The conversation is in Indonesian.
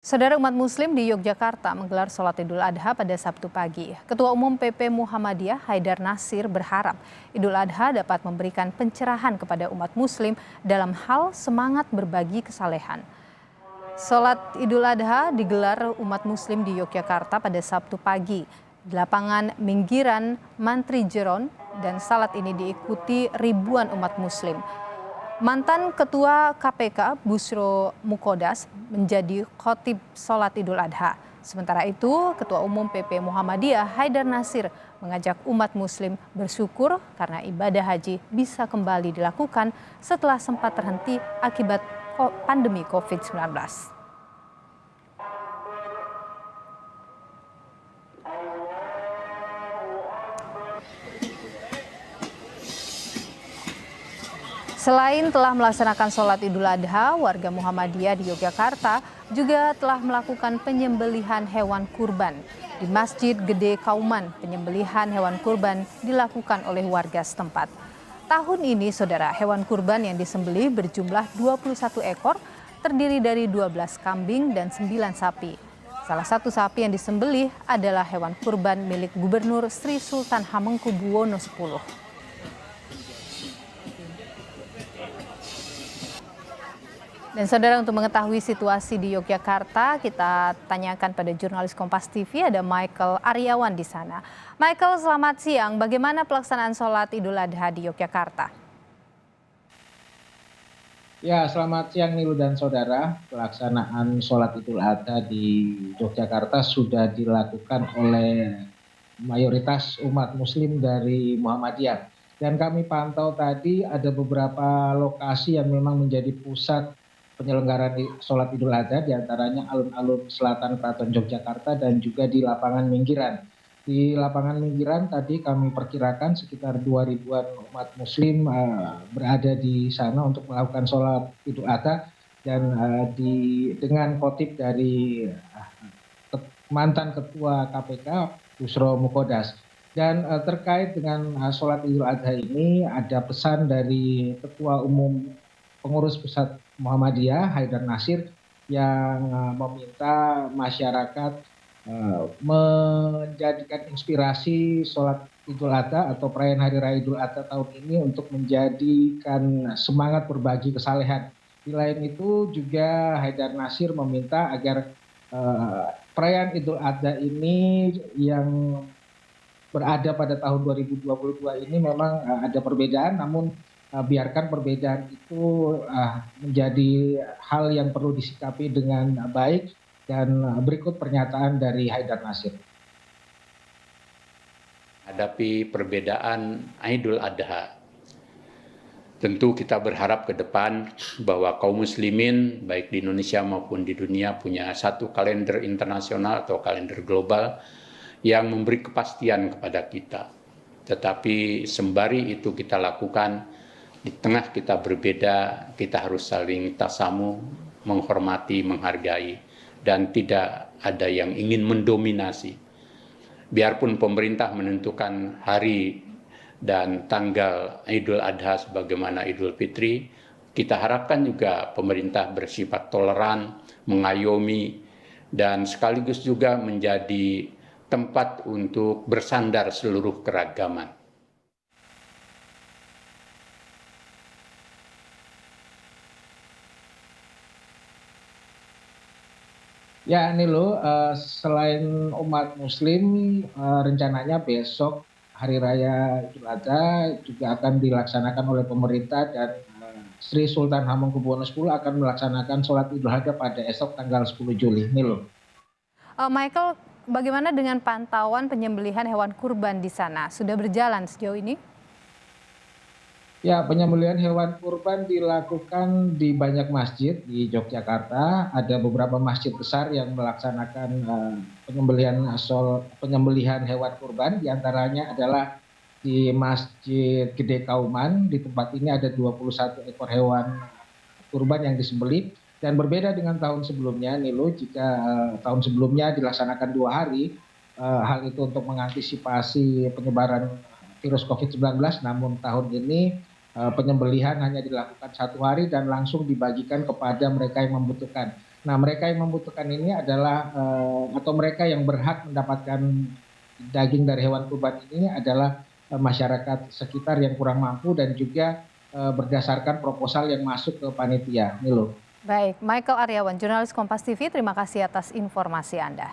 Saudara umat Muslim di Yogyakarta menggelar sholat Idul Adha pada Sabtu pagi. Ketua Umum PP Muhammadiyah Haidar Nasir berharap Idul Adha dapat memberikan pencerahan kepada umat Muslim dalam hal semangat berbagi kesalehan. Sholat Idul Adha digelar umat Muslim di Yogyakarta pada Sabtu pagi. Di lapangan Minggiran, Mantri Jeron, dan salat ini diikuti ribuan umat Muslim. Mantan Ketua KPK Bushro Mukodas menjadi khotib sholat Idul Adha. Sementara itu, Ketua Umum PP Muhammadiyah Haidar Nasir mengajak umat Muslim bersyukur karena ibadah haji bisa kembali dilakukan setelah sempat terhenti akibat pandemi COVID-19. Selain telah melaksanakan sholat Idul Adha, warga Muhammadiyah di Yogyakarta juga telah melakukan penyembelihan hewan kurban. Di Masjid Gede Kauman, penyembelihan hewan kurban dilakukan oleh warga setempat. Tahun ini, saudara, hewan kurban yang disembelih berjumlah 21 ekor, terdiri dari 12 kambing dan 9 sapi. Salah satu sapi yang disembelih adalah hewan kurban milik Gubernur Sri Sultan Hamengkubuwono X. Dan saudara, untuk mengetahui situasi di Yogyakarta, kita tanyakan pada jurnalis Kompas TV, ada Michael Aryawan di sana. Michael, selamat siang. Bagaimana pelaksanaan sholat Idul Adha di Yogyakarta? Ya, selamat siang Nilu dan saudara. Pelaksanaan sholat Idul Adha di Yogyakarta sudah dilakukan oleh mayoritas umat Muslim dari Muhammadiyah. Dan kami pantau tadi ada beberapa lokasi yang memang menjadi pusat penyelenggaraan sholat Idul Adha, diantaranya alun-alun selatan Keraton Yogyakarta dan juga di lapangan Minggiran. Di lapangan Minggiran tadi kami perkirakan sekitar 2.000-an umat Muslim berada di sana untuk melakukan sholat Idul Adha, dan dengan khotib dari mantan Ketua KPK Bushro Mukodas. Dan terkait dengan sholat Idul Adha ini ada pesan dari Ketua Umum Pengurus Pusat Muhammadiyah Haidar Nasir yang meminta masyarakat menjadikan inspirasi sholat Idul Adha atau perayaan Hari Raya Idul Adha tahun ini untuk menjadikan semangat berbagi kesalehan. Di lain itu juga Haidar Nasir meminta agar perayaan Idul Adha ini yang berada pada tahun 2022 ini memang ada perbedaan, namun biarkan perbedaan itu menjadi hal yang perlu disikapi dengan baik. Dan berikut pernyataan dari Haidar Nasir. Hadapi perbedaan Idul Adha, tentu kita berharap ke depan bahwa kaum muslimin baik di Indonesia maupun di dunia punya satu kalender internasional atau kalender global yang memberi kepastian kepada kita. Tetapi sembari itu kita lakukan, di tengah kita berbeda, kita harus saling tasamu, menghormati, menghargai, dan tidak ada yang ingin mendominasi. Biarpun pemerintah menentukan hari dan tanggal Idul Adha sebagaimana Idul Fitri, kita harapkan juga pemerintah bersifat toleran, mengayomi, dan sekaligus juga menjadi tempat untuk bersandar seluruh keragaman. Ya, ini loh, selain umat Muslim, rencananya besok Hari Raya Idul Adha juga akan dilaksanakan oleh pemerintah, dan Sri Sultan Hamengkubuwono X akan melaksanakan sholat Idul Adha pada esok tanggal 10 Juli. Ini loh. Michael, bagaimana dengan pantauan penyembelihan hewan kurban di sana? Sudah berjalan sejauh ini? Ya, penyembelihan hewan kurban dilakukan di banyak masjid di Yogyakarta. Ada beberapa masjid besar yang melaksanakan penyembelihan hewan kurban. Di antaranya adalah di Masjid Gede Kauman. Di tempat ini ada 21 ekor hewan kurban yang disembelih. Dan berbeda dengan tahun sebelumnya, Nilo, jika tahun sebelumnya dilaksanakan 2 hari, hal itu untuk mengantisipasi penyebaran virus COVID-19, namun tahun ini penyembelihan hanya dilakukan 1 hari dan langsung dibagikan kepada mereka yang membutuhkan. Nah, mereka yang membutuhkan ini adalah atau mereka yang berhak mendapatkan daging dari hewan kurban ini adalah masyarakat sekitar yang kurang mampu dan juga berdasarkan proposal yang masuk ke panitia. Milo. Baik, Michael Aryawan, jurnalis Kompas TV, terima kasih atas informasi Anda.